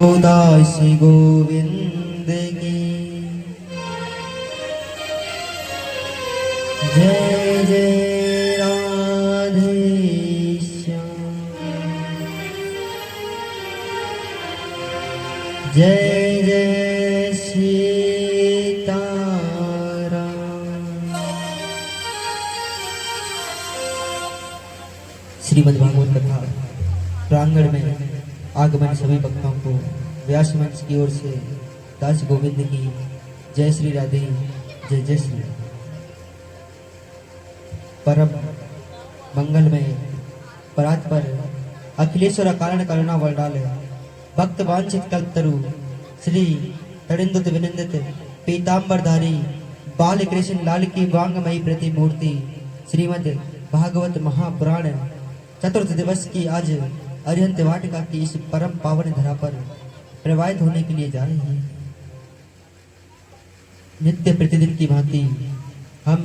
दास गोविंद की जय जय राधे श्याम जय जय सीताराम। श्रीमद् भागवत कथा प्रांगण में आगमन सभी भक्तों को व्यास मंच की ओर से दास गोविंद की जय श्री राधे जय जय श्री परम मंगल में परात पर अखिलेश्वर कारण करुणा वरदाल भक्त वांछित कल्पतरु श्री तड़िंदुत विनिंदित पीतांबरधारी बाल कृष्ण लाल की वांगमयी प्रतिमूर्ति श्रीमद् भागवत महापुराण चतुर्थ दिवस की आज अरिहंत वाटिका की इस परम पावन धरा पर प्रवाहित होने के लिए जा रही है। नित्य प्रतिदिन की भांति हम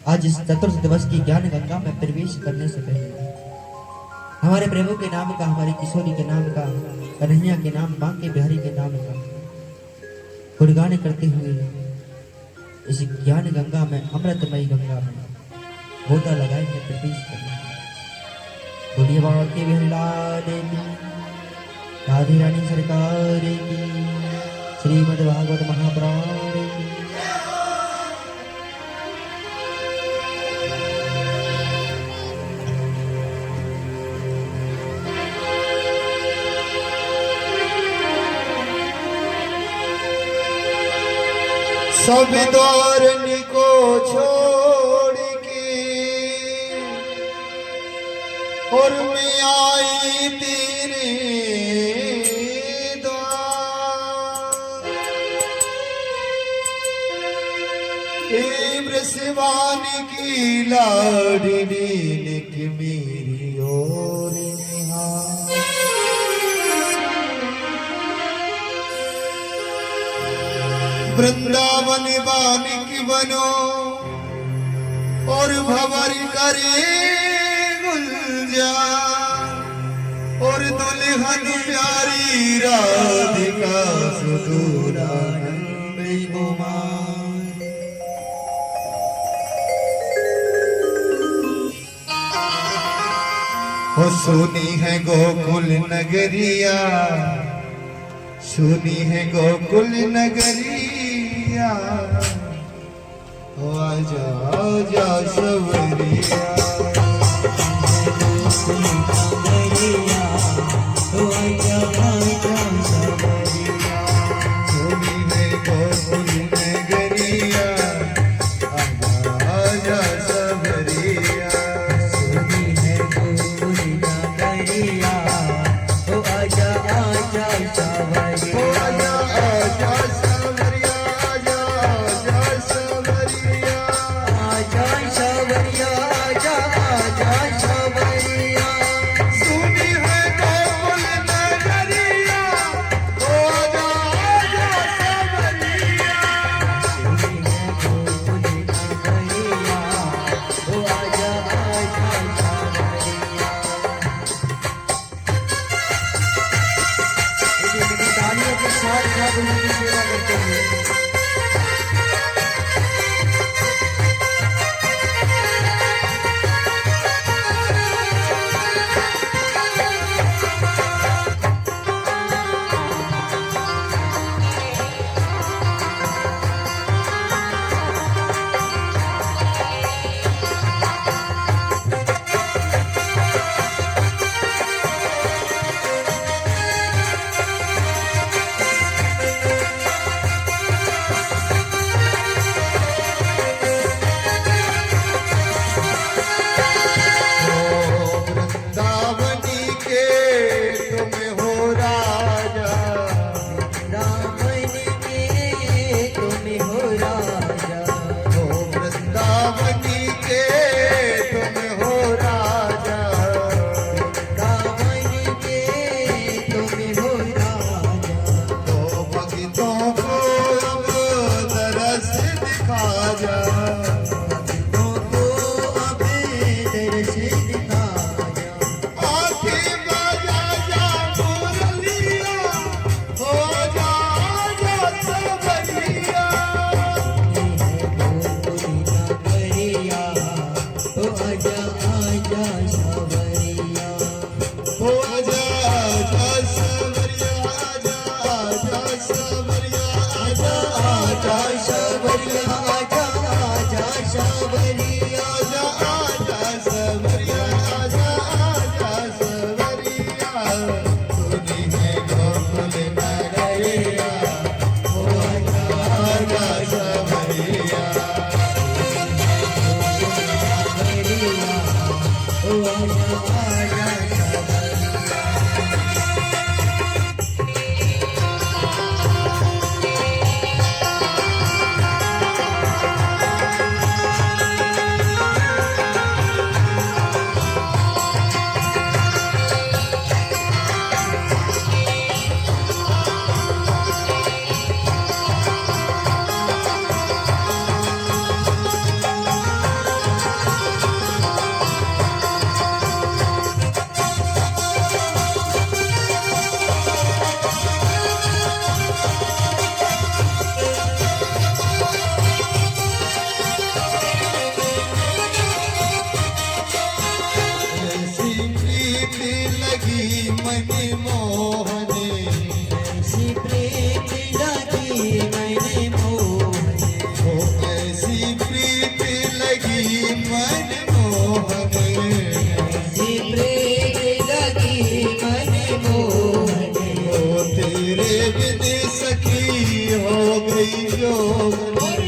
आज इस चतुर्थ दिवस की ज्ञान गंगा में प्रवेश करने से पहले हमारे प्रभु के नाम का, हमारी किशोरी के नाम का, कन्हैया के नाम, बांके बिहारी के नाम का गुणगान करते हुए इस ज्ञान गंगा में, अमृतमयी गंगा में गोता लगाएंगे, प्रवेश करेंगे। बोलिए बांके बिहारी की, राधे रानी सरकार की, श्रीमद् भागवत महापुराण की। सब द्वारनी को छोड़ के और मैं आई तेरे द्वार। हे ब्रजवानी की लाडली लिख मेरी ओर निहार। वृंदावन बालिक बनो और भंवर करे गुलजार और दुल्हन प्यारी राधिका सुदूरानंद कुमार। वो सुनी है गोकुल नगरिया, सुनी है गोकुल नगरिया, ओ आजा आजा सवरिया। सुनी है गोकुल नगरिया, आजा आजा सवरिया। सुनी है गोकुल नगरिया, ओ आजा आजा सवरिया। ओ आजा आजा सवरिया, आजा आजा सवरिया। आजा सवरिया, आजा आजा सवरिया। सुनी है गोकुल नगरिया, ओ आजा आजा सवरिया। सुनी है गोकुल नगरिया, ओ आजा आजा सवरिया। ये तालियों के साथ साथ उनकी सेवा करते हुए बिन सखी हो गई जोगन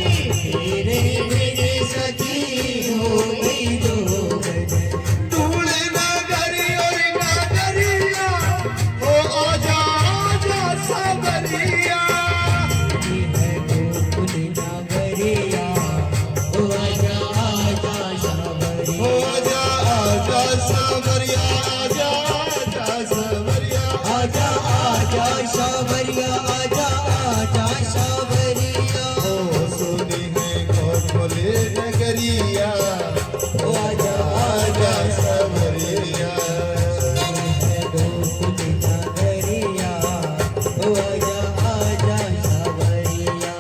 तेरे बिन सखी हो गई जोगन धूल नगरी और नगरिया हो आजा आजा सबरिया ये है गोकुल नगरिया ओ आजा आजा सावरिया हो आजा आजा सबरिया आजा आजा सबरिया आजा आजा सावरिया आजा आजा सावरिया ओ सुनी है गोकुल नगरिया ओ आजा आजा सबरिया है गोकुल नगरिया ओ आजा आजा सावरिया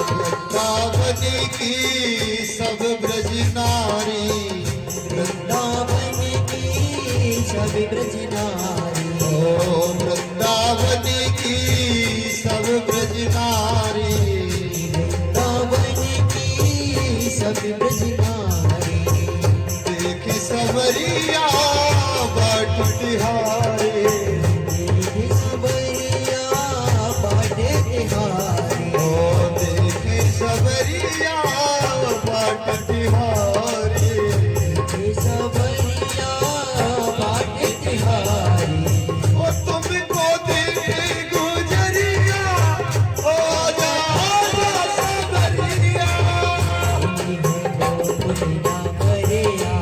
वृंदावनी की सब ब्रज नारी वृंदावन की सभी ब्रज नारी ओ वृंदावनी की सब ब्रज नारी वृंदावन की सभी ब्रज नारी देख सबरिया बाट तिहारे तेरी सबरिया बाटे तिहारी ओ देख सबरिया बाट तिहारे तेरी सबरिया बाटे तिहारी ओ तुमको देख गुजरिया ओ आजा आजा सबरिया ये है गोकुल नगरिया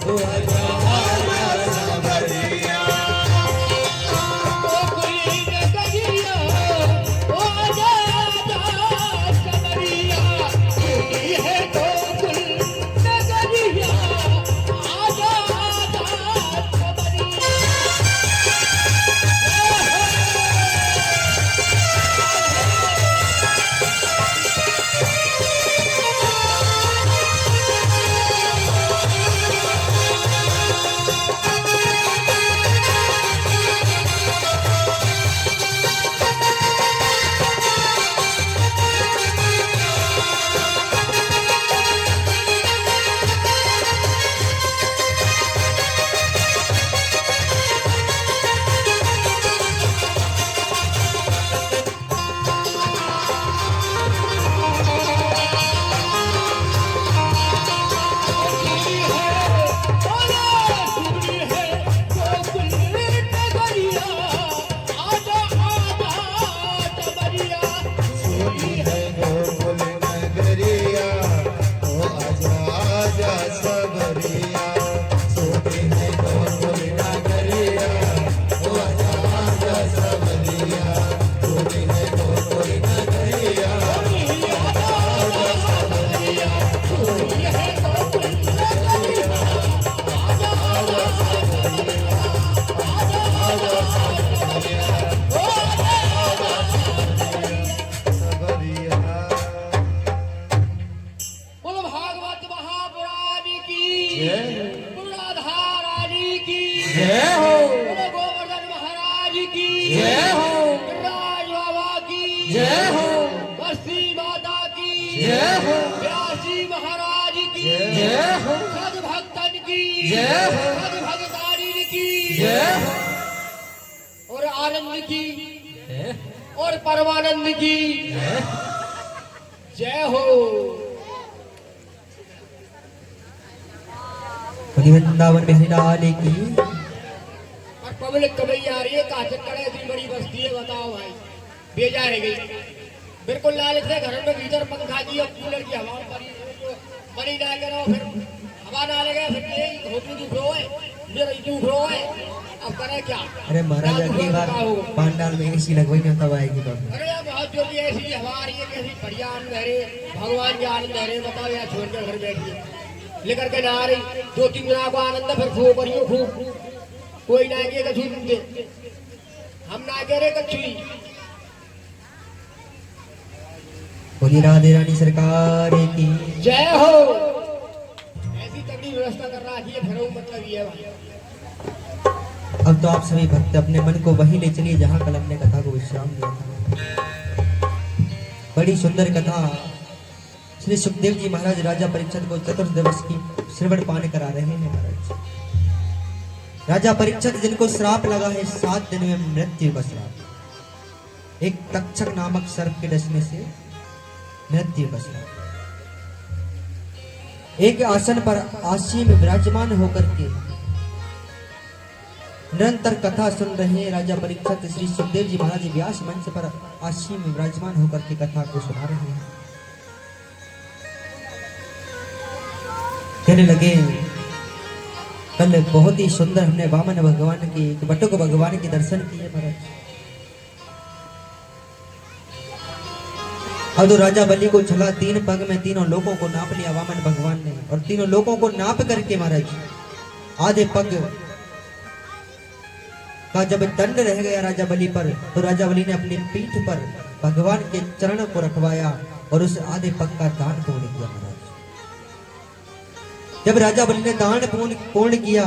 ओ आजा आजा सबरिया जय हो बस्ती माता की जय हो व्यासी महाराज की जय हो सद भक्तन की जय हो सद भगतारिन की जय हो और आनंद की और परमानंद की जय हो। बोली वृंदावन बिहारी लाल की। और पब्लिक कभी आ रही है कहा चक्कर है, इतनी बड़ी बस्ती है, बताओ भाई बेजा है गई। बिल्कुल लाल थे घर में भीतर पंखा की और कूलर की हवा बनी ना करो, फिर हवा ना लगे, फिर यही होटल दुख रो है, मेरा दुख रो है, अब करे क्या। अरे महाराज अगली बार पांडाल में एसी लगवाई ना तब आएगी बात। अरे यार बहुत जोरी ऐसी हवा आ रही है, कैसी बढ़िया आनंद है रे, भगवान के आनंद है रे, बताओ यार छोड़ कर घर बैठिए लेकर के ना आ रही, 2-3 दिनों को आनंद है, फिर खो करियो खूब, कोई ना के कछु दे, हम ना कह रहे कछु। बोली राधे रानी सरकार की जय हो। ऐसी तगड़ी व्यवस्था कर रहा है, फिर मतलब ये है भाई। अब तो आप सभी भक्त अपने मन को वही ले चलिए जहाँ कल हमने कथा को विश्राम दिया था। बड़ी सुंदर कथा श्री सुखदेव जी महाराज राजा परीक्षित को चतुर्थ दिवस की श्रवण पान करा रहे हैं। महाराज राजा परीक्षित जिनको श्राप लगा है 7 दिन में मृत्यु का श्राप, एक तक्षक नामक सर्प के डसने से मृत्यु का श्राप। एक आसन पर आसीन विराजमान होकर के निरंतर कथा सुन रहे हैं राजा परीक्षित। श्री सुखदेव जी महाराज व्यास मंच पर आसीन विराजमान होकर के कथा को सुना रहे हैं। कहने लगे कल बहुत ही सुंदर हमने वामन भगवान की, बटुक भगवान के दर्शन किए महाराज। अब तो राजा बलि को चला 3 पग में तीनों लोगों को नाप लिया वामन भगवान ने, और तीनों लोगों को नाप करके महाराज आधे पग का जब दंड रह गया राजा बलि पर, तो राजा बलि ने अपनी पीठ पर भगवान के चरण को रखवाया और उस आधे पग का दान पूर्ण किया महाराज। जब राजा बलि ने दान पूर्ण किया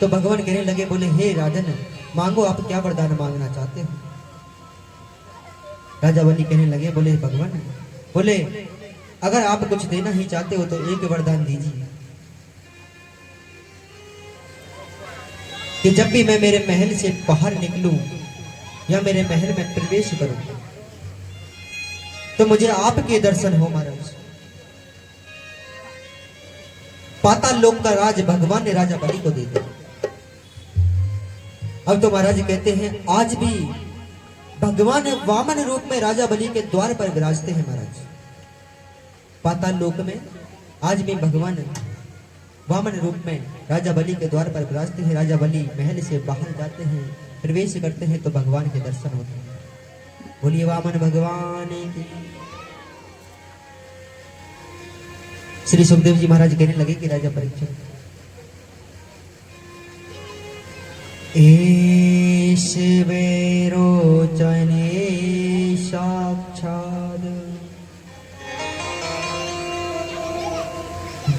तो भगवान कहने लगे, बोले हे राजन मांगो, आप क्या वरदान मांगना चाहते हो। राजा बलि कहने लगे, बोले भगवान, बोले अगर आप कुछ देना ही चाहते हो तो एक वरदान दीजिए कि जब भी मैं मेरे महल से बाहर निकलूं या मेरे महल में प्रवेश करूं तो मुझे आपके दर्शन हो महाराज। पाताल लोक का राज भगवान ने राजा बलि को दे दिया। अब तो महाराज कहते हैं आज भी भगवान वामन रूप में राजा बलि के द्वार पर विराजते हैं महाराज। पाताल लोक में आज भी भगवान वामन रूप में राजा बलि के द्वार पर विराजते हैं। राजा बलि महल से बाहर जाते हैं, प्रवेश करते हैं तो भगवान के दर्शन होते हैं। बोलिए वामन भगवान की। श्री सुखदेव जी महाराज कहने लगे कि राजा परीक्षित, एस वेरोचने साक्षात्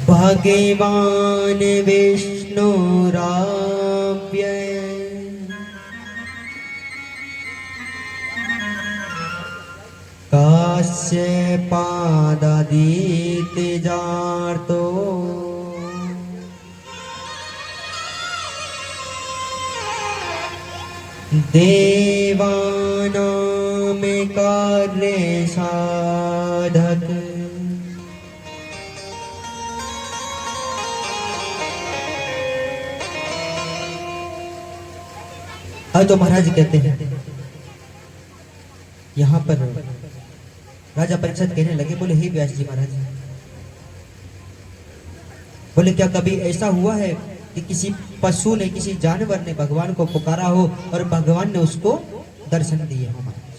भगवान विष्णुराव्यय कास्य पादादिते जातो देवानां कार्य साधक अब तो महाराज कहते हैं यहाँ पर राजा परीक्षित कहने लगे, बोले हे व्यास जी महाराज, बोले क्या कभी ऐसा हुआ है कि किसी पशु ने, किसी जानवर ने भगवान को पुकारा हो और भगवान ने उसको दर्शन दिए हो महाराज।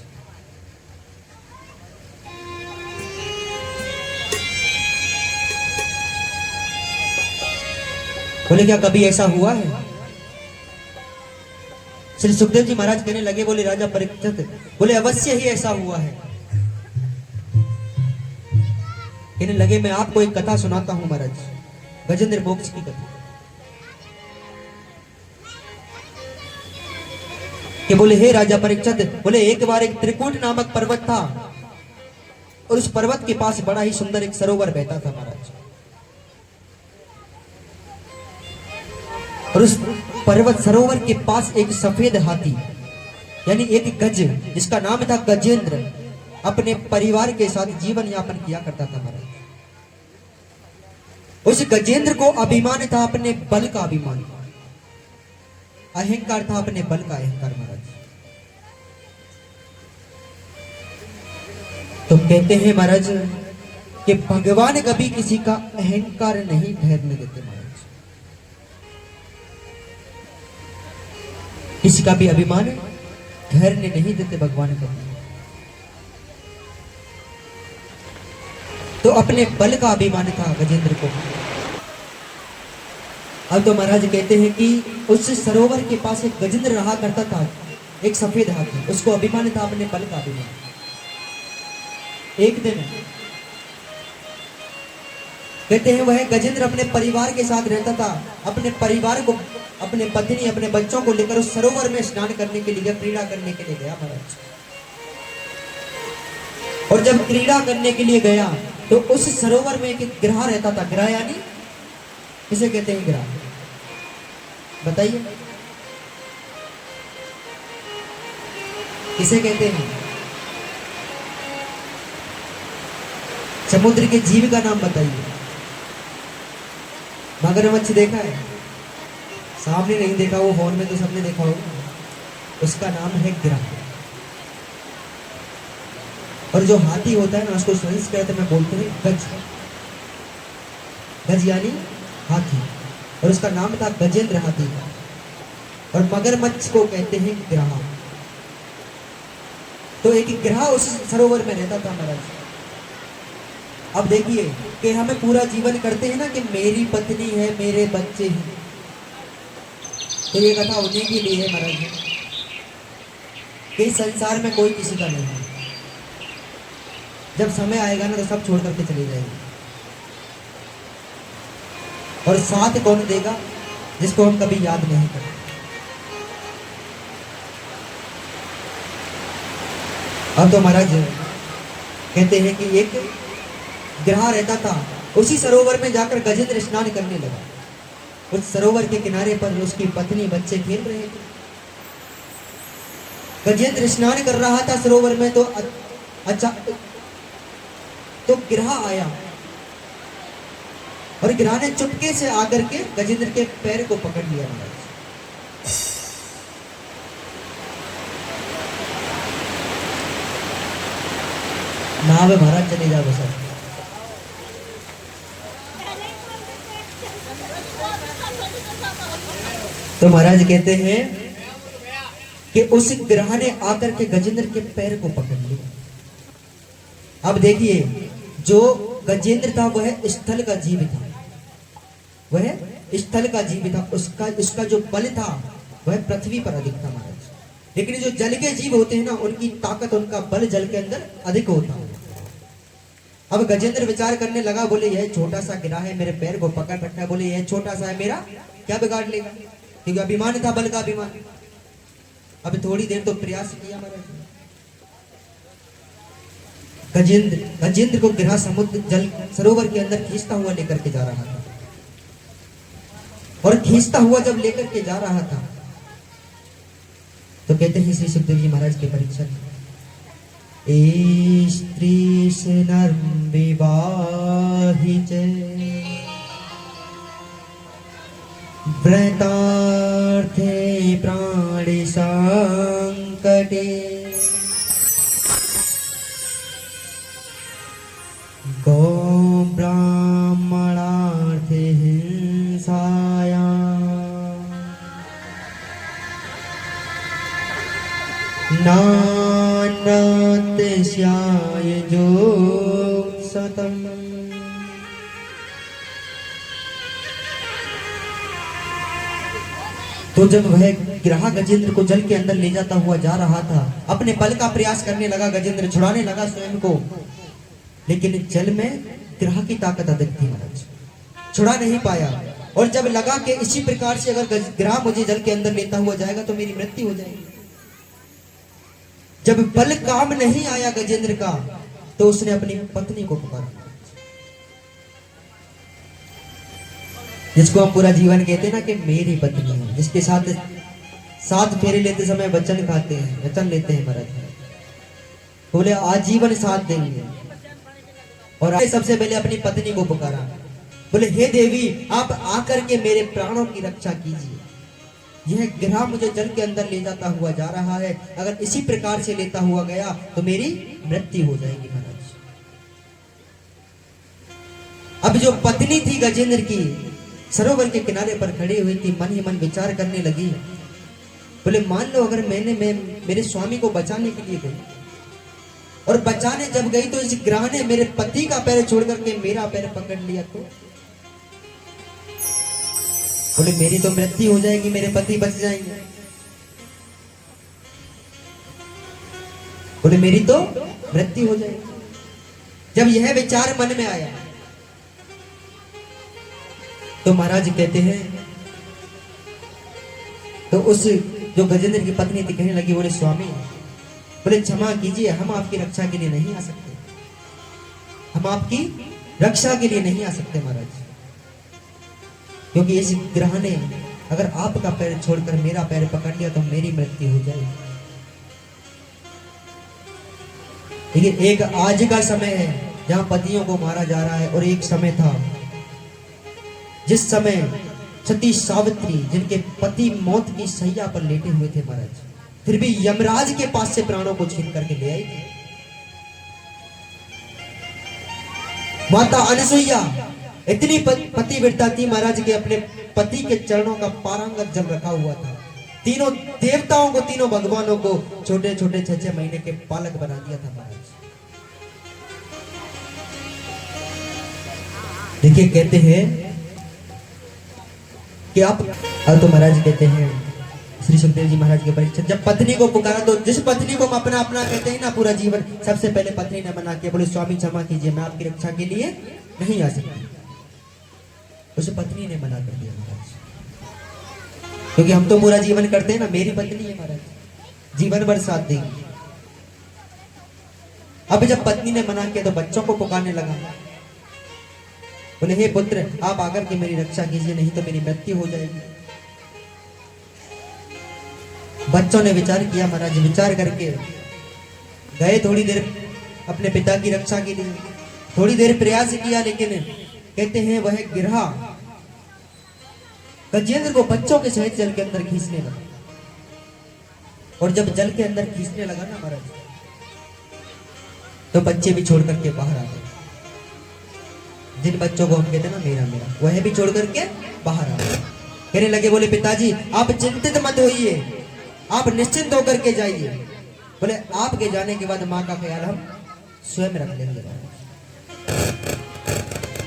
बोले क्या कभी ऐसा हुआ है। श्री सुखदेव जी महाराज कहने लगे, बोले राजा परीक्षित, बोले अवश्य ही ऐसा हुआ है। कहने लगे मैं आपको एक कथा सुनाता हूं महाराज, गजेंद्र मोक्ष की कथा। कि बोले हे राजा परीक्षित, बोले एक बार एक त्रिकूट नामक पर्वत था और उस पर्वत के पास बड़ा ही सुंदर एक सरोवर बहता था महाराज। और उस पर्वत सरोवर के पास एक सफेद हाथी यानी एक गज, जिसका नाम था गजेंद्र, अपने परिवार के साथ जीवन यापन किया करता था महाराज। उस गजेंद्र को अभिमान था अपने बल का अभिमान, अहंकार था अपने बल का अहंकार महाराज। तो कहते हैं महाराज कि भगवान कभी किसी का अहंकार नहीं ठहरने देते महाराज, किसी का भी अभिमान ठहरने नहीं देते भगवान कभी। तो अपने बल का अभिमान था गजेंद्र को। अब तो महाराज कहते हैं कि उस सरोवर के पास एक गजेंद्र रहा करता था, एक सफेद हाथी, उसको अभिमान था अपने बल का अभिमान। एक दिन कहते हैं वह गजेंद्र अपने परिवार के साथ रहता था, अपने परिवार को, अपने पत्नी, अपने बच्चों को लेकर उस सरोवर में स्नान करने के लिए, क्रीड़ा करने के लिए गया महाराज। और जब क्रीड़ा करने के लिए गया तो उस सरोवर में एक ग्रह रहता था। ग्रह यानी किसे कहते हैं? ग्रह बताइए, किसे कहते हैं? समुद्र के जीव का नाम बताइए। मगरमच्छ देखा है? सामने नहीं देखा, वो फोन में तो सबने देखा होगा। उसका नाम है ग्रह। और जो हाथी होता है ना, उसको संस्कृत में बोलते हैं गज। गज यानी हाथी, और उसका नाम था गजेंद्र हाथी। और मगरमच्छ को कहते हैं ग्रह। तो एक ग्रह उस सरोवर में रहता था महाराज। अब देखिए कि हमें पूरा जीवन करते हैं ना कि मेरी पत्नी है, मेरे बच्चे हैं, तो ये कथा उन्हीं के लिए है महाराज कि संसार में कोई किसी का नहीं है। जब समय आएगा ना तो सब छोड़ करके चले जाएंगे। और साथ कौन देगा? जिसको हम कभी याद नहीं करते। अब तो महाराज कहते हैं कि एक ग्रह रहता था, उसी सरोवर में जाकर गजेंद्र स्नान करने लगा। उस सरोवर के किनारे पर उसकी पत्नी, बच्चे खेल रहे थे। गजेंद्र स्नान कर रहा था सरोवर में, तो अच्छा तो ग्रह आया और ग्रह ने चुपके से आकर के गजेंद्र के पैर को पकड़ लिया महाराज। नाव महाराज चले जाओ सर। तो महाराज कहते हैं कि उस ग्रह ने आकर के गजेंद्र के पैर को पकड़ लिया। अब देखिए, जो गजेंद्र था वह स्थल का जीव था, वह स्थल का जीव था। उसका जो बल था वह पृथ्वी पर अधिक था महाराज। लेकिन जो जल के जीव होते हैं ना, उनकी ताकत, उनका बल जल के अंदर अधिक होता है। अब गजेंद्र विचार करने लगा, बोले यह छोटा सा गिरा है, मेरे पैर को पकड़ रखा है, बोले यह छोटा सा है, मेरा क्या बिगाड़ लेगा? क्योंकि अभिमान था, बल का अभिमान। अब थोड़ी देर तो प्रयास किया महाराज। गजेंद्र को गिरा समुद्र जल सरोवर के अंदर खींचता हुआ लेकर के जा रहा था। और खींचता हुआ जब लेकर के जा रहा था तो कहते हैं श्री सुखदेव जी महाराज के परीक्षा, स्त्री से नर्म विवाहित व्रतार्थे प्राणी संकटे गो ब्राह्मणार्थे हिंसाया नान्यस्याय जो सतम। तो जब वह ग्रह गजेंद्र को जल के अंदर ले जाता हुआ जा रहा था, अपने बल का प्रयास करने लगा, गजेंद्र छुड़ाने लगा स्वयं को, लेकिन जल में ग्रह की ताकत अधिक थी महाराज, छुड़ा नहीं पाया। और जब लगा कि इसी प्रकार से अगर ग्रह मुझे जल के अंदर लेता हुआ जाएगा तो मेरी मृत्यु हो जाएगी। जब बल काम नहीं आया गजेंद्र का, तो उसने अपनी पत्नी को पुकारा, जिसको हम पूरा जीवन कहते हैं ना कि मेरी पत्नी है, जिसके साथ फेरे लेते समय वचन खाते हैं, वचन लेते हैं महाराज, बोले आजीवन साथ देंगे। और सबसे पहले अपनी पत्नी को पुकारा बोले हे देवी आप आकर के मेरे प्राणों की रक्षा कीजिए, यह ग्रह मुझे जल के अंदर ले जाता हुआ जा रहा है, अगर इसी प्रकार से लेता हुआ गया तो मेरी मृत्यु हो जाएगी महाराज। अब जो पत्नी थी गजेंद्र की सरोवर के किनारे पर खड़ी हुई थी, मन ही मन विचार करने लगी, बोले मान लो अगर मैं मेरे स्वामी को बचाने के लिए गई और बचाने जब गई तो इस ग्रह ने मेरे पति का पैर छोड़ करके मेरा पैर पकड़ लिया तो बोले मेरी तो मृत्यु हो जाएगी, मेरे पति बच जाएंगे। बोले मेरी तो मृत्यु हो जाएगी। जब यह विचार मन में आया तो महाराज कहते हैं, तो उस जो गजेंद्र की पत्नी थी कहने लगी, बोले स्वामी बोले क्षमा कीजिए, हम आपकी रक्षा के लिए नहीं आ सकते, हम आपकी रक्षा के लिए नहीं आ सकते महाराज, क्योंकि इस ग्रह ने अगर आपका पैर छोड़कर मेरा पैर पकड़ लिया तो मेरी मृत्यु हो जाएगी। देखिए एक आज का समय है जहां पतियों को मारा जा रहा है, और एक समय था जिस समय सती सावित्री जिनके पति मौत की सैया पर लेटे हुए थे महाराज, फिर भी यमराज के पास से प्राणों को छीन करके ले आई थी। माता अनसुईया इतनी पतिव्रता थी महाराज के अपने पति के चरणों का पारंगत जल रखा हुआ था, तीनों देवताओं को, तीनों भगवानों को छोटे छोटे 6-6 महीने के पालक बना दिया था महाराज। देखिए कहते हैं कि आप तो महाराज कहते हैं श्री सुखदेव जी महाराज के परीक्षित जब पत्नी को पुकारा तो जिस पत्नी को हम अपना अपना कहते हैं ना पूरा जीवन, सबसे पहले पत्नी ने मना किया, बोले स्वामी क्षमा कीजिए, मैं आपकी रक्षा के लिए नहीं आ सकती। उस पत्नी ने मना कर दिया महाराज, क्योंकि हम तो पूरा जीवन करते हैं ना, मेरी पत्नी है महाराज, जीवन भर साथ देंगे। अब जब पत्नी ने मना किया तो बच्चों को पुकारने लगा, बोले हे पुत्र आप आकर के मेरी रक्षा कीजिए, नहीं तो मेरी मृत्यु हो जाएगी। बच्चों ने विचार किया महाराज, विचार करके गए थोड़ी देर अपने पिता की रक्षा के लिए, थोड़ी देर प्रयास किया, लेकिन कहते हैं वह गिरहा गजेंद्र को बच्चों के सहित जल के अंदर खींचने लगा, और जब जल के अंदर खींचने लगा ना महाराज तो बच्चे भी छोड़ करके बाहर आ गए। जिन बच्चों को हम कहते हैं ना मेरा मेरा, वह भी छोड़ करके बाहर आ गए। कहने लगे, बोले पिताजी आप चिंतित मत होइए, आप निश्चिंत होकर के जाइए, बोले आपके जाने के बाद माँ का ख्याल हम स्वयं रख लेंगे।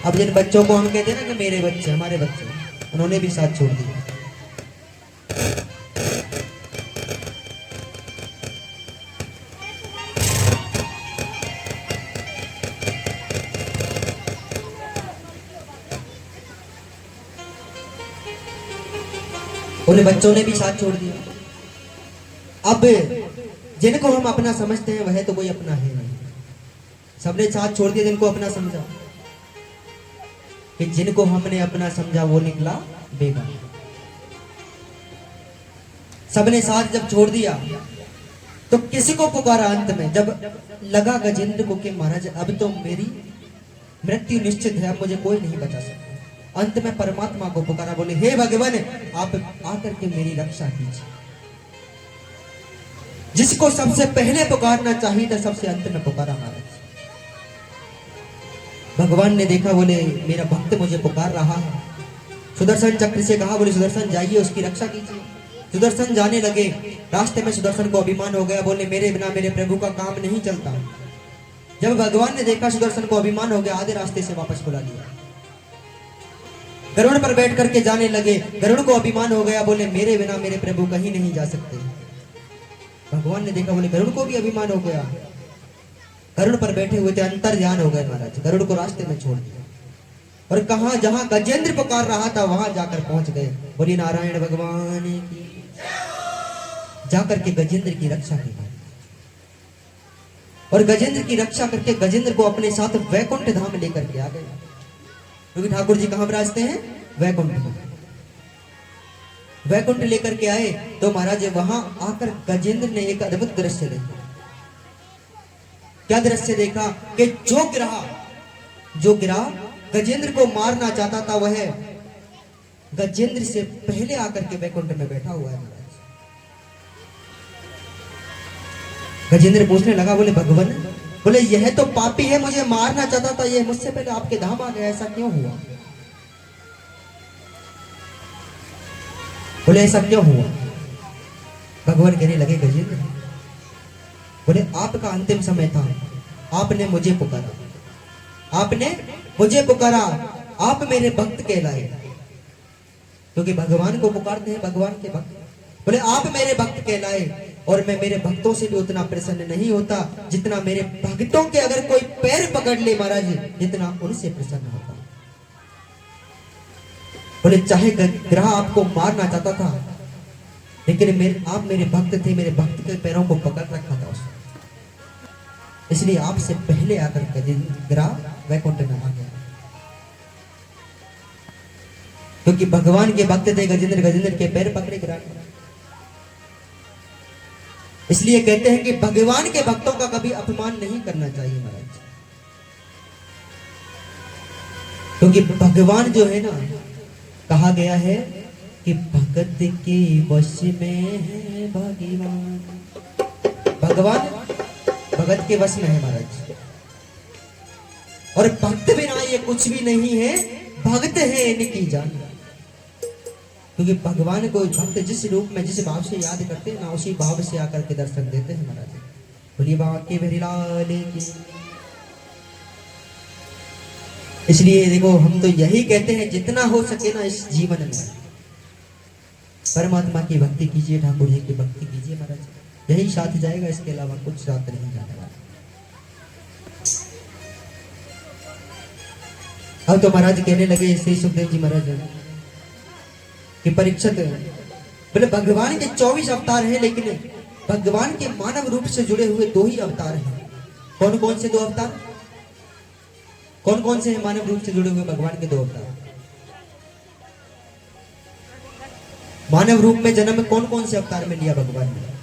अब जिन बच्चों को हम कहते हैं ना कि मेरे बच्चे, हमारे बच्चे, उन्होंने भी साथ छोड़ दिया। बोले बच्चों ने भी साथ छोड़ दिया। अब जिनको हम अपना समझते हैं वह तो कोई अपना है नहीं, सबने साथ छोड़ दिया जिनको अपना समझा, कि जिनको हमने अपना समझा वो निकला बेगाना। सबने साथ जब छोड़ दिया तो किसी को पुकारा अंत में, जब लगा गजेंद्र को कि महाराज अब तो मेरी मृत्यु निश्चित है, अब मुझे कोई नहीं बचा सकता, अंत में परमात्मा को पुकारा, बोले हे भगवान आप आकर के मेरी रक्षा कीजिए। जिसको सबसे पहले पुकारना चाहिए था सबसे अंत में पुकारा महाराज। भगवान ने देखा, बोले मेरा भक्त मुझे पुकार रहा है, सुदर्शन चक्र से कहा, बोले सुदर्शन जाइए उसकी रक्षा कीजिए। सुदर्शन जाने लगे, रास्ते में सुदर्शन को अभिमान हो गया, बोले मेरे बिना मेरे प्रभु का काम नहीं चलता। जब भगवान ने देखा सुदर्शन को अभिमान हो गया, आधे रास्ते से वापस बुला लिया। गरुड़ पर बैठ करके जाने लगे, गरुड़ को अभिमान हो गया, बोले मेरे बिना मेरे प्रभु कहीं नहीं जा सकते। भगवान ने देखा, बोले गरुड़ को भी अभिमान हो गया, गरुड़ पर बैठे हुए थे, अंतर ध्यान हो गए महाराज, गरुड़ को रास्ते में छोड़ दिया और कहा जहां गजेंद्र पुकार रहा था वहां जाकर पहुंच गए। बोली नारायण भगवान की, जाकर के गजेंद्र की रक्षा की और गजेंद्र की रक्षा करके गजेंद्र को अपने साथ वैकुंठ धाम लेकर के आ गए, क्योंकि ठाकुर जी कहां विराजते हैं? वैकुंठ। वैकुंठ लेकर के आए तो महाराज वहां आकर गजेंद्र ने एक अद्भुत दृश्य देखा। क्या दृश्य देखा कि जो गिरा गजेंद्र को मारना चाहता था वह गजेंद्र से पहले आकर के वैकुंठ में बैठा हुआ है महाराज। गजेंद्र पूछने लगा, बोले भगवान, बोले यह तो पापी है, मुझे मारना चाहता था, यह मुझसे पहले आपके धाम आ गया, ऐसा क्यों हुआ? बोले ऐसा क्यों हुआ? भगवान कहने लगे, गजेंद्र, बोले आपका अंतिम समय था, आपने मुझे पुकारा, आपने मुझे पुकारा, आप मेरे भक्त कहलाए, क्योंकि भगवान को पुकारते हैं भगवान के भक्त। बोले आप मेरे भक्त कहलाए और मैं मेरे भक्तों से भी उतना प्रसन्न नहीं होता जितना मेरे भक्तों के अगर कोई पैर पकड़ ले महाराज, जितना उनसे प्रसन्न होता। बोले चाहे ग्रह आपको मारना चाहता था, लेकिन आप मेरे भक्त थे, मेरे भक्त के पैरों को पकड़ रखा था उसने, इसलिए आपसे पहले आकर के ग्रह वैकुंठ में आ गया, क्योंकि भगवान के भक्त थे गजेंद्र, गजेंद्र के पैर पकड़े ग्रह। इसलिए कहते हैं कि भगवान के भक्तों का कभी अपमान नहीं करना चाहिए महाराज, क्योंकि भगवान जो है ना, कहा गया है कि भगत के वश में है भगवान, भगवान भगत के वश में है महाराज, और भक्त बिना ये कुछ भी नहीं है, भक्त है इनकी जान, क्योंकि भगवान को भक्त जिस रूप में जिस भाव से याद करते हैं ना, उसी भाव से आकर के दर्शन देते हैं महाराज। बोलिए बाबा के मेरी लाल की। इसलिए देखो, हम तो यही कहते हैं जितना हो सके ना इस जीवन में परमात्मा की भक्ति कीजिए, ठाकुर जी की भक्ति कीजिए महाराज, यही साथ जाएगा, इसके अलावा कुछ साथ नहीं जाने वाला। अब तो महाराज कहने लगे श्री सुखदेव जी महाराज कि परीक्षित, बोले भगवान के 24 अवतार हैं, लेकिन भगवान के मानव रूप से जुड़े हुए 2 ही अवतार हैं। कौन कौन से 2 अवतार? कौन कौन से हैं मानव रूप से जुड़े हुए भगवान के 2 अवतार? मानव रूप में जन्म कौन कौन से अवतार में लिया भगवान ने?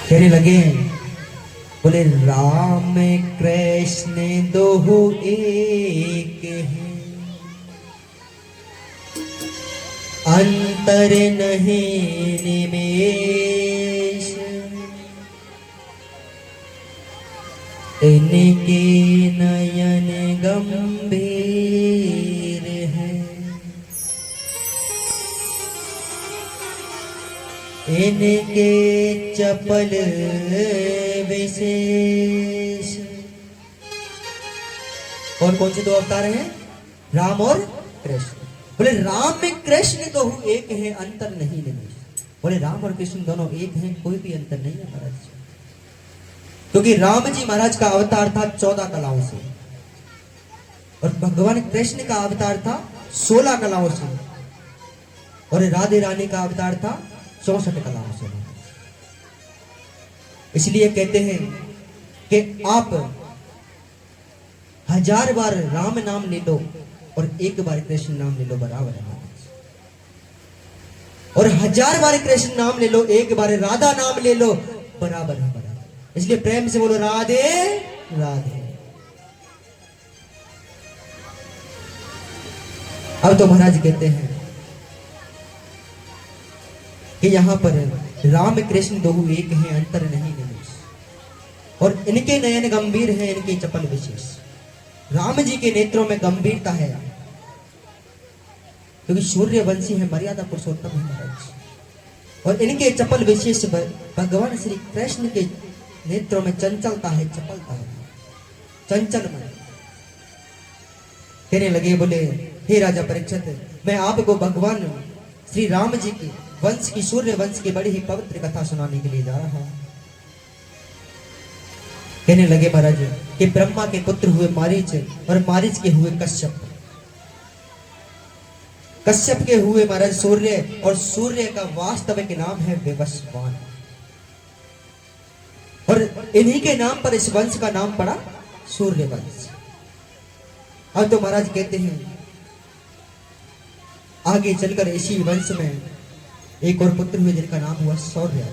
कहने लगे, बोले राम कृष्ण 2 एक हैं, अंतर नहीं निमेष, इनके नयन गंभीर है, इनके चपल विशेष। कौन कौन से 2 अवतार हैं? राम और कृष्ण। बोले राम में कृष्ण तो एक है, अंतर नहीं निमेष। बोले राम और कृष्ण दोनों एक हैं, कोई भी अंतर नहीं है महाराज, क्योंकि राम जी महाराज का अवतार था 14 कलाओं से, और भगवान कृष्ण का अवतार था 16 कलाओं से, और राधे रानी का अवतार था 64 कलाओं से। इसलिए कहते हैं कि आप 1000 बार राम नाम ले लो और 1 बार कृष्ण नाम ले लो, बराबर है, और 1000 बार कृष्ण नाम ले लो, 1 बार राधा नाम ले लो, बराबर है, बराबर। इसलिए प्रेम से बोलो राधे राधे। अब तो महाराज कहते हैं कि यहां पर राम कृष्ण 2 एक हैं, अंतर नहीं निमेष, और इनके नयन गंभीर हैं, इनके चपल विशेष। राम जी के नेत्रों में गंभीरता है, क्योंकि सूर्यवंशी है, मर्यादा पुरुषोत्तम है महाराज, और इनके चपल विशेष भगवान श्री कृष्ण के नेत्रों में चंचलता है, चपलता है, चंचल मन। कहने लगे, बोले हे राजा परीक्षित, मैं आपको भगवान श्री राम जी की वंश की, सूर्य वंश की बड़ी ही पवित्र कथा सुनाने के लिए जा रहा हूं। कहने लगे महाराज कि ब्रह्मा के पुत्र हुए मारीच, और मारीच के हुए कश्यप, कश्यप के हुए महाराज सूर्य, और सूर्य का वास्तविक नाम है विवस्वान, और इन्हीं के नाम पर इस वंश का नाम पड़ा सूर्य वंश। अब तो महाराज कहते हैं आगे चलकर इसी वंश में एक और पुत्र हुए जिनका नाम हुआ सौर्य।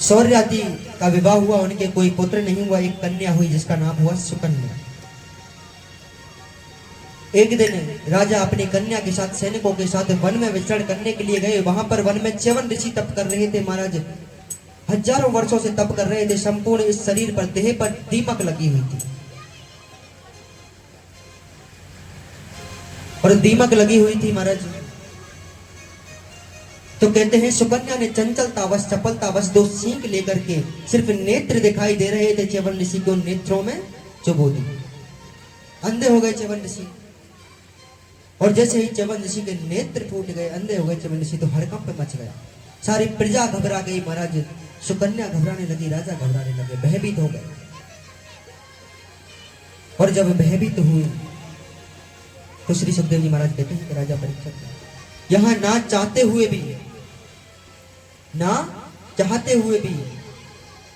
शौर्यादि का विवाह हुआ, उनके कोई पुत्र नहीं हुआ, एक कन्या हुई जिसका नाम हुआ सुकन्या। एक दिन राजा अपनी कन्या के साथ सैनिकों के साथ वन में विचरण करने के लिए गए। वहां पर वन में च्यवन ऋषि तप कर रहे थे महाराज, हजारों वर्षों से तप कर रहे थे। संपूर्ण इस शरीर पर, देह पर दीमक लगी हुई थी, और दीमक लगी हुई थी महाराज। तो कहते हैं सुकन्या ने चंचलतावश चपलतावश दो सींग लेकर के, सिर्फ नेत्र दिखाई दे रहे थे च्यवन ऋषि को, नेत्रों में चुभो दी। अंधे हो गए च्यवन ऋषि, और जैसे ही च्यवन ऋषि के नेत्र फूट गए, अंधे हो गए च्यवन ऋषि, तो हड़कंप मच गया। सारी प्रजा घबरा गई महाराज, सुकन्या घबराने लगी, राजा घबराने लगे, भयभीत हो गए। और जब भयभीत हुए तो श्री सुखदेव जी महाराज कहते हैं कि राजा परीक्षित, यहां ना चाहते हुए भी, ना चाहते हुए भी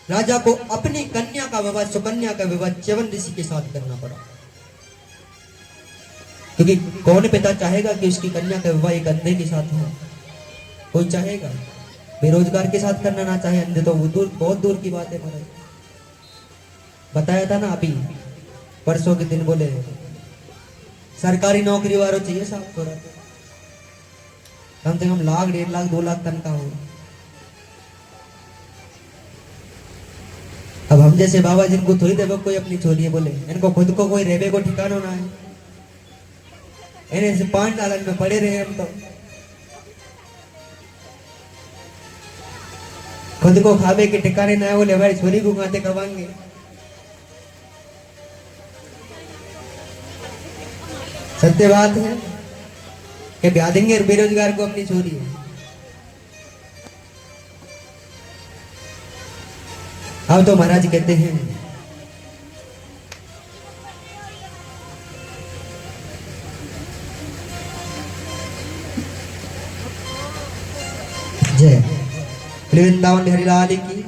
राजा को अपनी कन्या का विवाह, सुकन्या का विवाह च्यवन ऋषि के साथ करना पड़ा। क्योंकि कौन पिता चाहेगा कि उसकी कन्या का विवाह एक अंधे के साथ हो? कोई चाहेगा? बेरोजगार के साथ करना ना चाहे अंधे तो वो दूर, बहुत दूर की बात है महाराज। बताया था ना अभी परसों के दिन, बोले सरकारी नौकरी वालों चाहिए साहब, थोड़ा कम से कम लाख, 1.5 लाख, 2 लाख तनख्वाह हो। अब हम जैसे बाबा जिनको थोड़ी देव कोई अपनी छोरी है, बोले इनको खुद को कोई रेबे को ठिकाना ना है, इन्हें से 5 लालन में पड़े रहे हम तो, खुद को खावे के ठिकाने ना है, बोले भाई छोरी को खाते खवाएंगे। सत्य बात है कि ब्याह देंगे बेरोजगार को अपनी छोरी है। अब तो महाराज कहते हैं जय वृंदावन हरिलाल की।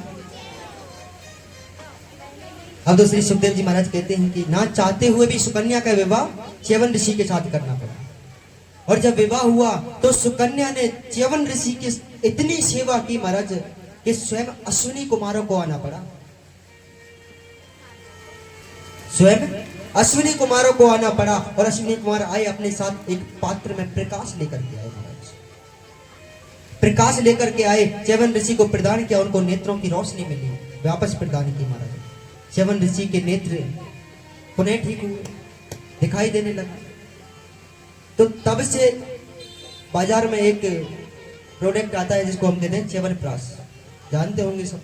अब तो श्री सुखदेव जी महाराज कहते हैं कि ना चाहते हुए भी सुकन्या का विवाह च्यवन ऋषि के साथ करना पड़ा। और जब विवाह हुआ तो सुकन्या ने च्यवन ऋषि की इतनी सेवा की महाराज कि स्वयं अश्विनी कुमारों को आना पड़ा। स्वयं अश्विनी कुमारों को आना पड़ा, और अश्विनी कुमार आए, अपने साथ एक पात्र में प्रकाश लेकर के आए महाराज। प्रकाश लेकर के आए, च्यवन ऋषि को प्रदान किया, उनको नेत्रों की रोशनी मिली, वापस प्रदान की महाराज। च्यवन ऋषि के नेत्र पुनः ठीक हुए, दिखाई देने लगा। तो तब से बाजार में एक प्रोडक्ट आता है जिसको हम कहते हैं च्यवन प्राश, जानते होंगे सब,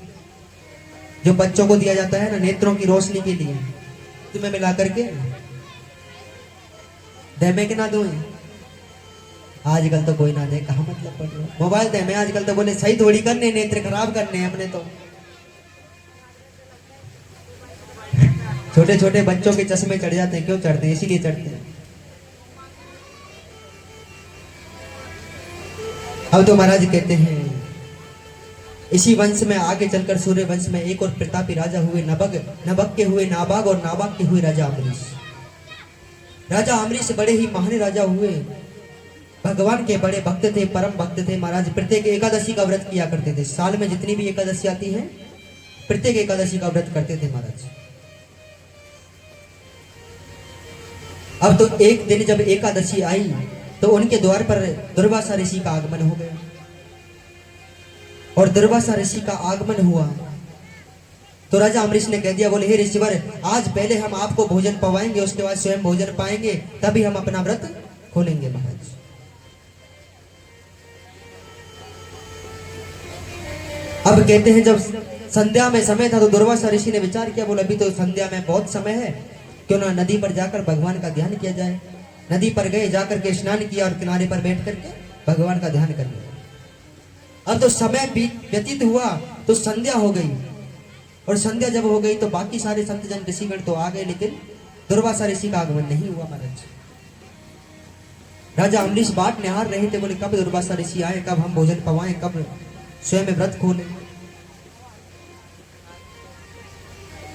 जो बच्चों को दिया जाता है ना नेत्रों की रोशनी के लिए। तुम्हें मिला करके दे में कि ना दो, आजकल तो कोई ना दे, कहा मतलब पड़ रहा, मोबाइल दे में आजकल तो बोले सही थोड़ी करने, नेत्र खराब करने अपने। तो छोटे छोटे बच्चों के चश्मे चढ़ जाते हैं, क्यों चढ़ते हैं? इसीलिए चढ़ते हैं। अब तो महाराज कहते हैं इसी वंश में आगे चलकर सूर्य वंश में एक और प्रतापी राजा हुए, नबग, नबग के हुए नाबाग, और नाबाग के हुए राजा अमरीश। राजा अमरीश बड़े ही महान राजा हुए, भगवान के बड़े भक्त थे, परम भक्त थे महाराज। प्रत्येक एकादशी का व्रत किया करते थे, साल में जितनी भी एकादशी आती है प्रत्येक एकादशी का व्रत करते थे महाराज। अब तो एक दिन जब एकादशी आई तो उनके द्वार पर दुर्वासा ऋषि का आगमन हो गया, और दुर्वासा ऋषि का आगमन हुआ तो राजा अमरीश ने कह दिया, बोले हे ऋषिवर, आज पहले हम आपको भोजन पवाएंगे, उसके बाद स्वयं भोजन पाएंगे, तभी हम अपना व्रत खोलेंगे महाराज। अब कहते हैं जब संध्या में समय था तो दुर्वासा ऋषि ने विचार किया, बोले अभी तो संध्या में बहुत समय है, क्यों ना नदी पर जाकर भगवान का ध्यान किया जाए। नदी पर गए, जाकर के स्नान किया और किनारे पर बैठ करके भगवान का ध्यान कर लिया। अब तो समय व्यतीत हुआ तो संध्या हो गई, और संध्या जब हो गई तो बाकी सारे संत जन ऋषिगण तो आ गए, लेकिन दुर्वासा ऋषि का आगमन नहीं हुआ महाराज। राजा अमरीश बाट निहार रहे थे, बोले कब दुर्वासा ऋषि आए, कब हम भोजन पवाएं, कब स्वयं व्रत खोलें।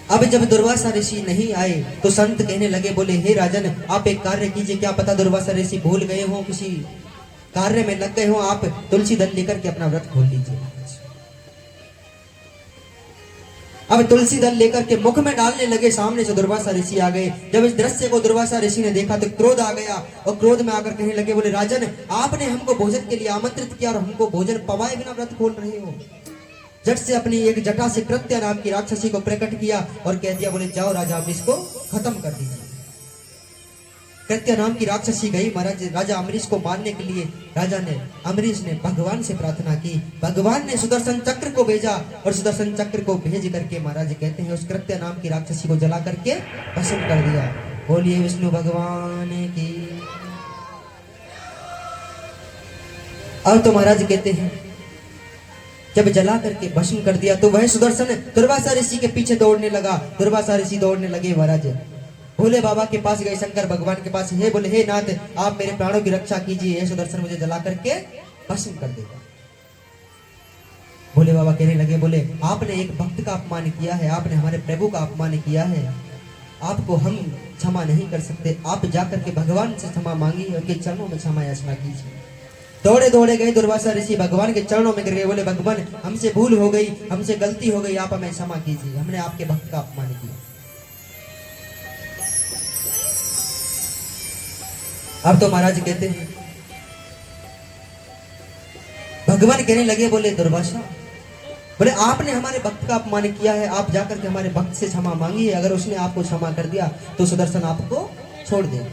अब जब दुर्वासा ऋषि नहीं आए तो संत कहने लगे, बोले हे राजन, आप एक कार्य कीजिए, क्या पता दुर्वासा ऋषि भूल गए हो, किसी कार्य में लग गए हो, आप तुलसी दल लेकर के अपना व्रत खोल लीजिए। अब तुलसी दल लेकर के मुख में डालने लगे, सामने से दुर्वासा ऋषि आ गए। जब इस दृश्य को दुर्वासा ऋषि ने देखा तो क्रोध आ गया और क्रोध में आकर कहने लगे, बोले राजन, आपने हमको भोजन के लिए आमंत्रित किया और हमको भोजन पवाए बिना व्रत खोल रहे हो। झट से अपनी एक जटा से कृत्या नाम की राक्षसी को प्रकट किया और कह दिया, बोले जाओ राजा, अब इसको खत्म कर दीजिए। कृत्या नाम की राक्षसी गई महाराज राजा अम्बरीश को मारने के लिए। अम्बरीश ने भगवान से प्रार्थना की, भगवान ने सुदर्शन चक्र को भेजा और सुदर्शन चक्र को भेज करके महाराज कहते हैं उस कृत्या नाम की राक्षसी को जला करके भस्म कर दिया। बोलिए विष्णु भगवान की। अब तो महाराज कहते हैं जब जला करके भस्म कर दिया तो वह सुदर्शन दुर्वासा ऋषि के पीछे दौड़ने लगा। दुर्वासा ऋषि दौड़ने लगे महाराज भोले बाबा के पास गए, शंकर भगवान के पास, हे बोले हे नाथ, आप मेरे प्राणों की रक्षा कीजिए, ये सुदर्शन मुझे जला करके भस्म कर देगा। भोले बाबा कहने लगे, बोले आपने एक भक्त का अपमान किया है, आपने हमारे प्रभु का अपमान किया है, आपको हम क्षमा नहीं कर सकते, आप जाकर के भगवान से क्षमा मांगिए, उनके चरणों में क्षमा याचना कीजिए। दौड़े दौड़े गए दुर्वासा ऋषि भगवान के चरणों में गिर गए, बोले भगवान हमसे भूल हो गई, हमसे गलती हो गई, आप हमें क्षमा कीजिए, हमने आपके भक्त का अपमान किया। अब तो महाराज कहते हैं भगवान कहने लगे, बोले दुर्वासा, बोले आपने हमारे भक्त का अपमान किया है, आप जाकर के हमारे भक्त से क्षमा मांगिए, अगर उसने आपको क्षमा कर दिया तो सुदर्शन आपको छोड़ देगा।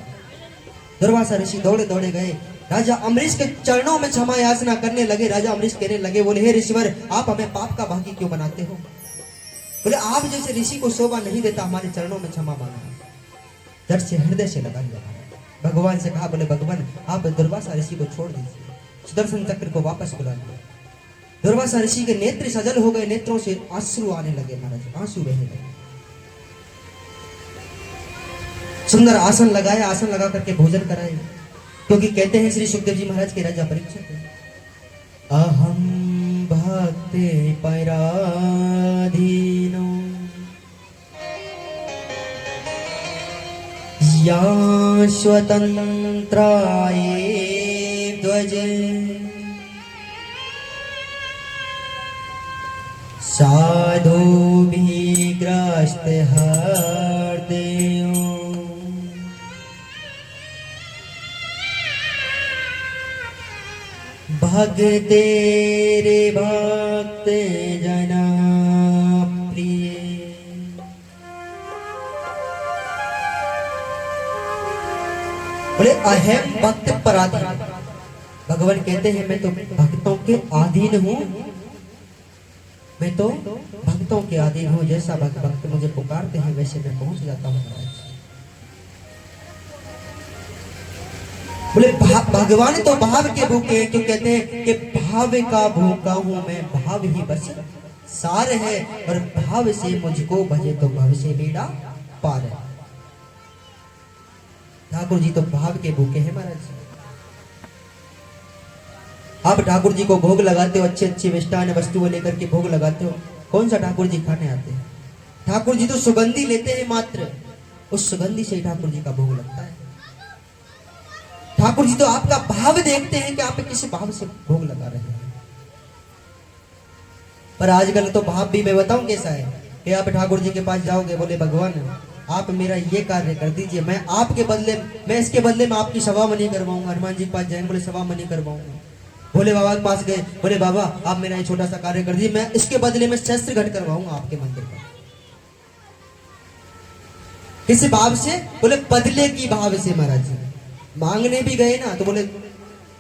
दुर्वासा ऋषि दौड़े दौड़े गए, राजा अम्बरीश के चरणों में क्षमा याचना करने लगे। राजा अम्बरीश कहने लगे, बोले हे ऋषिवर, आप हमें पाप का भागी क्यों बनाते हो? बोले आप जैसे ऋषि को शोभा नहीं देता हमारे चरणों में क्षमा मांगना। झट से हृदय से लगा लिया, भगवान से कहा, बोले भगवान आप दुर्वासा ऋषि को छोड़ दीजिए, सुदर्शन चक्र को वापस बुला लिया। दुर्वासा ऋषि के नेत्र सजल हो गए, नेत्रों से आंसू आने लगे महाराज, आंसू बहने लगे। सुंदर आसन लगाया, आसन लगा करके भोजन कराए, क्योंकि कहते हैं श्री सुखदेव जी महाराज के राजा परीक्षित, अहम भक्ति पराधीनो या स्वतंत्राय ध्वज साधुभिग्रस्त हृदयो भगतेरे भक्त जना प्रिय। बोले अहम भक्त पराधीन, भगवान कहते हैं मैं तो भक्तों के अधीन हूँ, मैं तो भक्तों के अधीन हूँ, जैसा भक्त मुझे पुकारते हैं वैसे मैं पहुंच जाता हूँ। बोले भगवान तो भाव के भूखे हैं, क्यों कहते हैं कि भाव का भूखा हूं मैं, भाव ही बस सार है, और भाव से मुझको भजे तो भव से बेड़ा पार है। ठाकुर जी तो भाव के भूखे हैं महाराज। आप ठाकुर जी को भोग लगाते हो, अच्छी अच्छी मिष्टान वस्तुएं लेकर के भोग लगाते हो, कौन सा ठाकुर जी खाने आते हैं? ठाकुर जी तो सुगंधी लेते हैं मात्र, उस सुगंधी से ही ठाकुर जी का भोग लगता है। ठाकुर जी तो आपका भाव देखते हैं कि आप किस भाव से भोग लगा रहे हैं। पर आजकल तो भाव भी मैं बताऊं कैसा है कि आप ठाकुर जी के पास जाओगे, बोले भगवान आप मेरा ये कार्य कर दीजिए, मैं आपके बदले मैं इसके बदले में आपकी सवा मनी करवाऊंगा। हनुमान जी के पास जाएंगे, बोले सवा मनी करवाऊंगा। भोले बाबा के पास गए, बोले बाबा आप मेरा ये छोटा सा कार्य कर दीजिए, मैं इसके बदले में शस्त्र घट करवाऊंगा आपके मंदिर पर। किस भाव से? बोले बदले की भाव से महाराज जी। मांगने भी गए ना तो बोले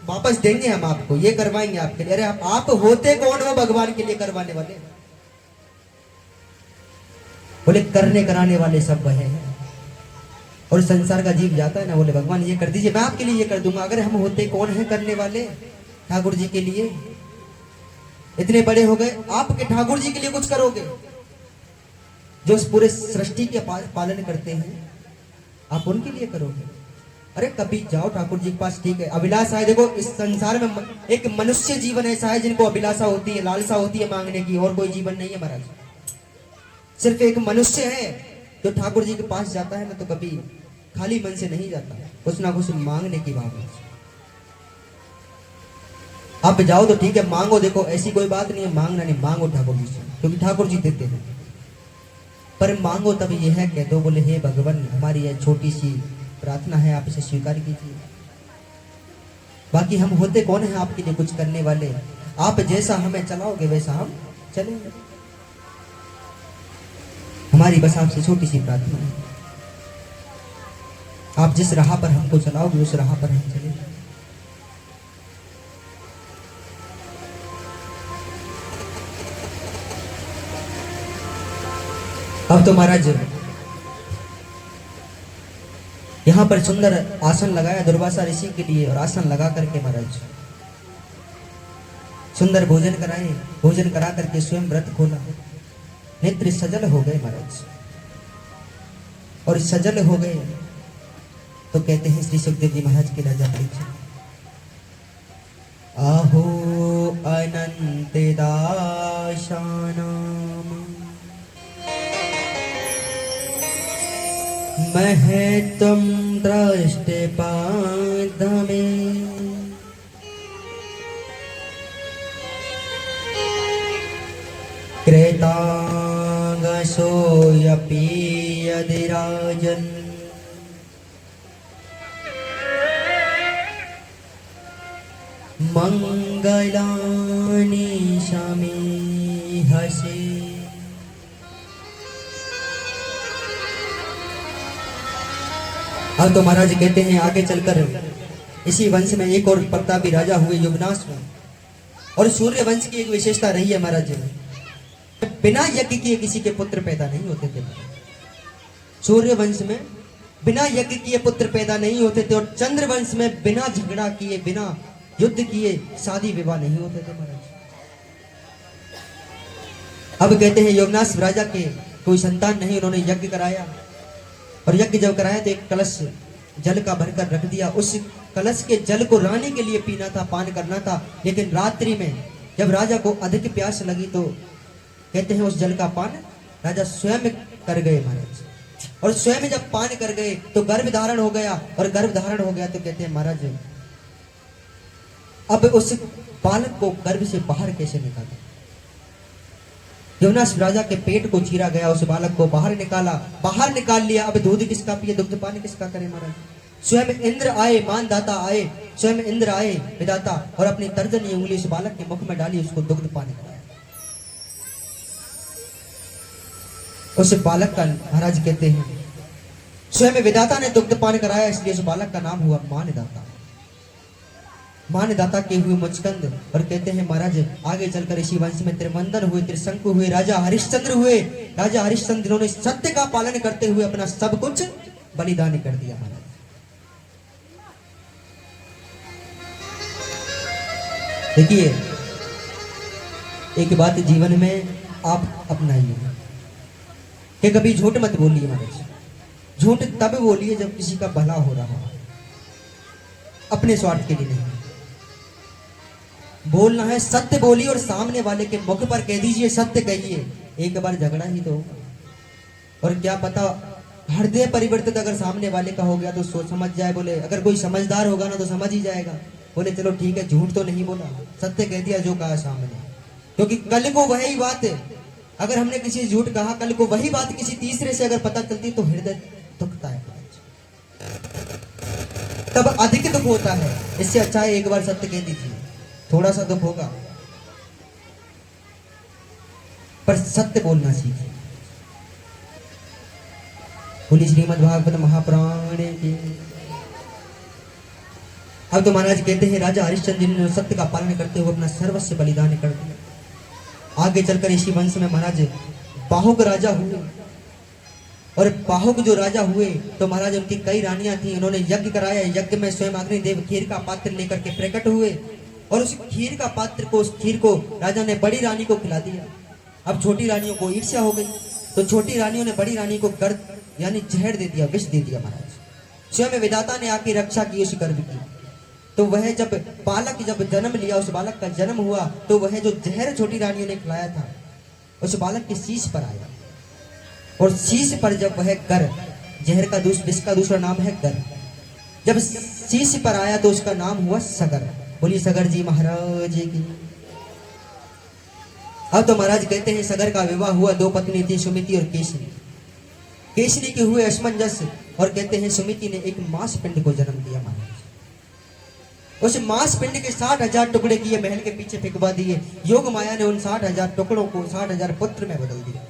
वापस देंगे हम आपको, ये करवाएंगे आपके लिए। अरे आप होते कौन हो भगवान के लिए करवाने वाले? बोले करने कराने वाले सब वह हैं, और संसार का जीव जाता है ना, बोले भगवान ये कर दीजिए, मैं आपके लिए ये कर दूंगा। अगर हम होते कौन है करने वाले ठाकुर जी के लिए? इतने बड़े हो गए, आपके ठाकुर जी के लिए कुछ करोगे? जो उस पूरे सृष्टि के पालन करते हैं आप उनके लिए करोगे? अरे कभी जाओ ठाकुर जी के पास, ठीक है अभिलाषा है। देखो इस संसार में एक मनुष्य जीवन ऐसा है जिनको अभिलाषा होती है, लालसा होती है मांगने की, और कोई जीवन नहीं है महाराज। सिर्फ एक मनुष्य है जो ठाकुर जी के पास जाता है ना तो कभी खाली मन से नहीं जाता, कुछ ना कुछ मांगने की भावना से। आप जाओ तो ठीक है मांगो, देखो ऐसी कोई बात नहीं है मांगना नहीं, मांगो ठाकुर जी से, क्योंकि ठाकुर जी देते हैं। पर मांगो तब यह है कह दो। बोले हे भगवान, हमारी यह छोटी सी प्रार्थना है, आप इसे स्वीकार कीजिए। बाकी हम होते कौन है आपके लिए कुछ करने वाले? आप जैसा हमें चलाओगे वैसा हम चलेंगे। हमारी बस आपसे छोटी सी प्रार्थना है, आप जिस राह पर हमको चलाओगे उस राह पर हम चलेंगे। अब तो महाराज यहां पर सुंदर आसन लगाया दुर्वासा ऋषि के लिए, और आसन लगा करके महाराज सुंदर भोजन कराए। भोजन करा करके स्वयं व्रत खोला, नेत्र सजल हो गए महाराज। और सजल हो गए तो कहते हैं श्री सुखदेव जी महाराज के राजा परीक्षित, आहो अनंत दाशानाम महत्वं दृष्टे पादमे क्रेतांगसोऽपि यदिराजन् मंगलानि समीहसे। अब तो महाराज कहते हैं आगे चलकर इसी वंश में एक और प्रतापी राजा हुए युवनाश में। और सूर्य वंश की एक विशेषता रही है महाराज, बिना यज्ञ किए किसी के पुत्र पैदा नहीं होते थे। सूर्य वंश में बिना यज्ञ किए पुत्र पैदा नहीं होते थे, और चंद्र वंश में बिना झगड़ा किए बिना युद्ध किए शादी विवाह नहीं होते थे महाराज। अब कहते हैं युवनाश राजा के कोई संतान नहीं, उन्होंने यज्ञ कराया। और यज्ञ जब कराया तो एक कलश जल का भरकर रख दिया। उस कलश के जल को रानी के लिए पीना था, पान करना था। लेकिन रात्रि में जब राजा को अधिक प्यास लगी तो कहते हैं उस जल का पान राजा स्वयं कर गए महाराज। और स्वयं जब पान कर गए तो गर्भ धारण हो गया। और गर्भ धारण हो गया तो कहते हैं महाराज अब उस बालक को गर्भ से बाहर कैसे निकाला? युवनाश राजा के पेट को चीरा गया, उस बालक को बाहर निकाला, बाहर निकाल लिया। अब दूध किसका पिए, दुग्ध पान किसका करे महाराज? स्वयं इंद्र आए, मानदाता आए, स्वयं इंद्र आए विधाता, और अपनी तर्जनी उंगली उस बालक के मुख में डाली, उसको दुग्ध पान कराया। उस बालक का महाराज कहते हैं स्वयं विधाता ने दुग्ध पान कराया, इसलिए उस बालक का नाम हुआ मानदाता। मानदाता के हुए मुचकंद। और कहते हैं महाराज आगे चलकर इसी वंश में त्रिमंदन हुए, त्रिशंकु हुए, राजा हरिश्चंद्र हुए। राजा हरिश्चंद्र ने सत्य का पालन करते हुए अपना सब कुछ बलिदान कर दिया महाराज। देखिए एक बात जीवन में आप अपनाइए कि कभी झूठ मत बोलिए महाराज। झूठ तब बोलिए जब किसी का भला हो रहा हो, अपने स्वार्थ के लिए नहीं। बोलना है सत्य बोलिए, और सामने वाले के मुख पर कह दीजिए सत्य कहिए। एक बार झगड़ा ही तो होगा, और क्या पता हृदय परिवर्तित अगर सामने वाले का हो गया तो सोच समझ जाए। बोले अगर कोई समझदार होगा ना तो समझ ही जाएगा। बोले चलो ठीक है, झूठ तो नहीं बोला, सत्य कह दिया जो कहा सामने। क्योंकि कल को वही बात है, अगर हमने किसी झूठ कहा, कल को वही बात किसी तीसरे से अगर पता चलती तो हृदय दुखता है, तब अधिक दुख होता है। इससे अच्छा है एक बार सत्य कह दीजिए, थोड़ा सा दुख होगा पर सत्य बोलना सीखिए। बोली श्रीमद् भागवत महापुराण की। अब तो महाराज कहते हैं राजा हरिश्चंद्र जी ने सत्य का पालन करते हुए अपना सर्वस्व बलिदान कर दिया। आगे चलकर इसी वंश में महाराज बाहुक राजा हुए। और बाहुक जो राजा हुए तो महाराज उनकी कई रानियां थी, उन्होंने यज्ञ कराया। यज्ञ में स्वयं अग्निदेव खीर का पात्र लेकर के प्रकट हुए, और उस खीर का पात्र को, उस खीर को राजा ने बड़ी रानी को खिला दिया। अब छोटी रानियों को ईर्ष्या हो गई, तो छोटी रानियों ने बड़ी रानी को गर्द यानी जहर दे दिया, विष दे दिया महाराज। स्वयं विधाता ने आके रक्षा की उस गर्भ की। तो वह जब बालक जब जन्म लिया, उस बालक का जन्म हुआ, तो वह जो जहर छोटी रानियों ने खिलाया था उस बालक के शीश पर आया। और शीश पर जब वह गर, जहर का विष का दूसरा नाम है गर, जब शीश पर आया तो उसका नाम हुआ सगर। बोलिए सगर जी महाराज की। अब तो महाराज कहते हैं सगर का विवाह हुआ, दो पत्नी थी सुमिति और केसरी। केसरी के हुए असमंजस और कहते हैं सुमिति ने एक मांस पिंड को जन्म दिया महाराज। उस मांस पिंड के 60,000 टुकड़े किए, महल के पीछे फेंकवा दिए। योग माया ने उन 60,000 टुकड़ों को 60,000 पुत्र में बदल दिया।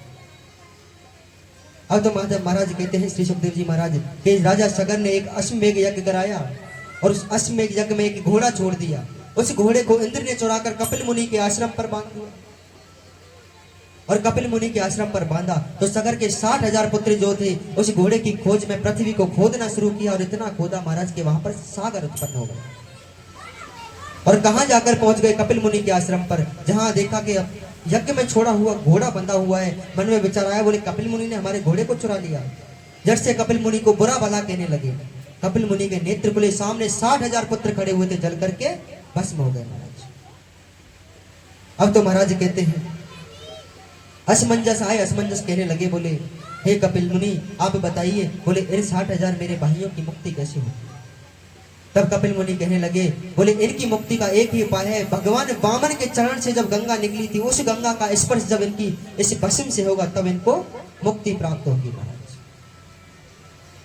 अब तो महाराज कहते हैं श्री सुखदेव जी महाराज कि राजा सगर ने एक अश्वमेघ यज्ञ कराया और उस अश्वमेघ यज्ञ में एक घोड़ा छोड़ दिया। उस घोड़े को इंद्र ने चुराकर कपिल मुनि के आश्रम पर बांध दिया और कपिल मुनि के आश्रम पर बांधा तो सगर के 60,000 पुत्र जो थे उस घोड़े की खोज में पृथ्वी को खोदना शुरू किया और इतना खोदा महाराज के वहां पर सागर उत्पन्न हो गया। और कहां जाकर पहुंच गए? कपिल मुनि के आश्रम पर, जहां देखा कि यज्ञ में छोड़ा हुआ घोड़ा बंधा हुआ है। मन में विचार आया, बोले कपिल मुनि ने हमारे घोड़े को चुरा लिया। जट से कपिल मुनि को बुरा भला कहने लगे। कपिल मुनि के नेत्र खुले, सामने 60,000 पुत्र खड़े हुए थे, जल करके भस्म हो गए महाराज। अब तो महाराज कहते हैं असमंजस आए, असमंजस कहने लगे, बोले हे कपिल मुनि आप बताइए, बोले इन 60,000 मेरे भाइयों की मुक्ति कैसे होगी? तब कपिल मुनि कहने लगे, बोले इनकी मुक्ति का एक ही उपाय है, भगवान वामन के चरण से जब गंगा निकली थी उस गंगा का स्पर्श जब इनकी इस भस्म से होगा तब इनको मुक्ति प्राप्त होगी महाराज।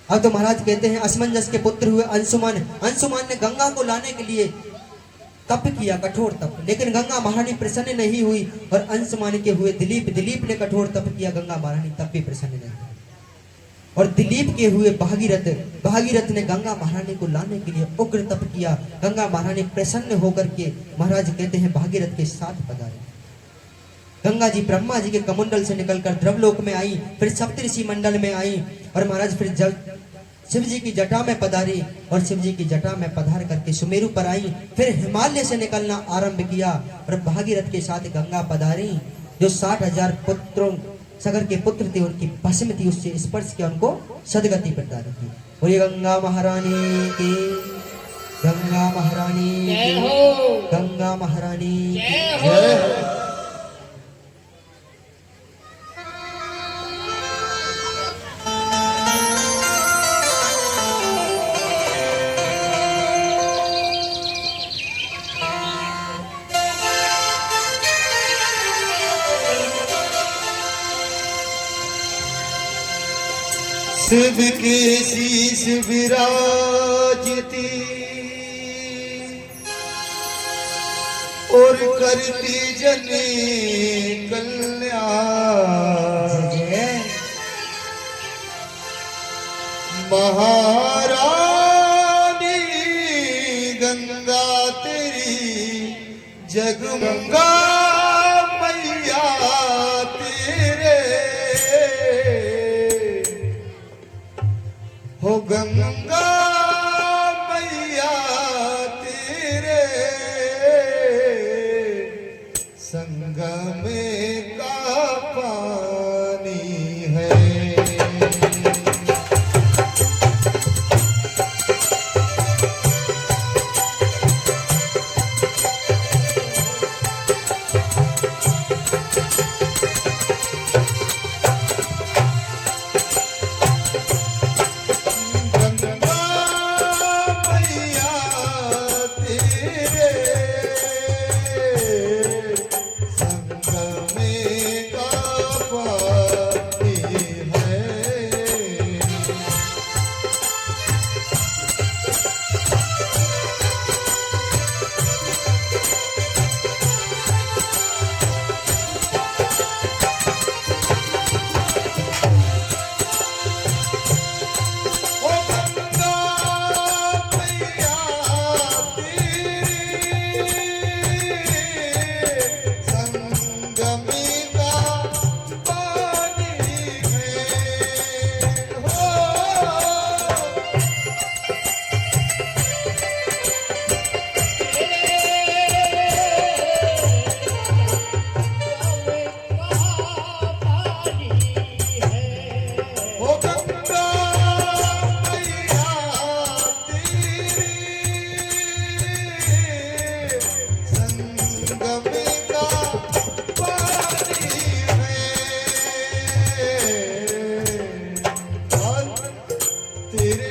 अब तो महाराज कहते हैं असमंजस के पुत्र हुए अंशुमान, अंशुमान ने गंगा को लाने के लिए तप किया, कठोर तप, लेकिन गंगा महारानी प्रसन्न नहीं हुई। और अंशुमान के हुए दिलीप, दिलीप ने कठोर तप किया, गंगा महारानी तब भी प्रसन्न नहीं हुई। और दिलीप के हुए भागीरथ, भागीरथ ने गंगा महारानी को लाने के लिए उग्र तप किया, गंगा महारानी प्रसन्न होकर के महाराज कहते हैं भागीरथ के साथ पधारे। गंगा जी ब्रह्मा जी के कमंडल से निकलकर द्रवलोक में आई, फिर सप्तऋषि मंडल में आई और महाराज फिर जब शिव जी की जटा में पधारी और शिव जी की जटा में पधार करके सुमेरु पर आई, फिर हिमालय से निकलना आरंभ किया और भागीरथ के साथ गंगा पधारी। जो 60,000 पुत्रों सगर के पुत्र थे उनकी भस्म थी, उससे स्पर्श किया, उनको सदगति प्रदान की। और ये गंगा महारानी की, गंगा महारानी की, गंगा महारानी की जय। शिव के शीश विराजती और करती जने कल्याण, महारानी गंगा तेरी जगमगा मैया तेरे हो गंगा मैया तेरे संगम का पानी है। तेरे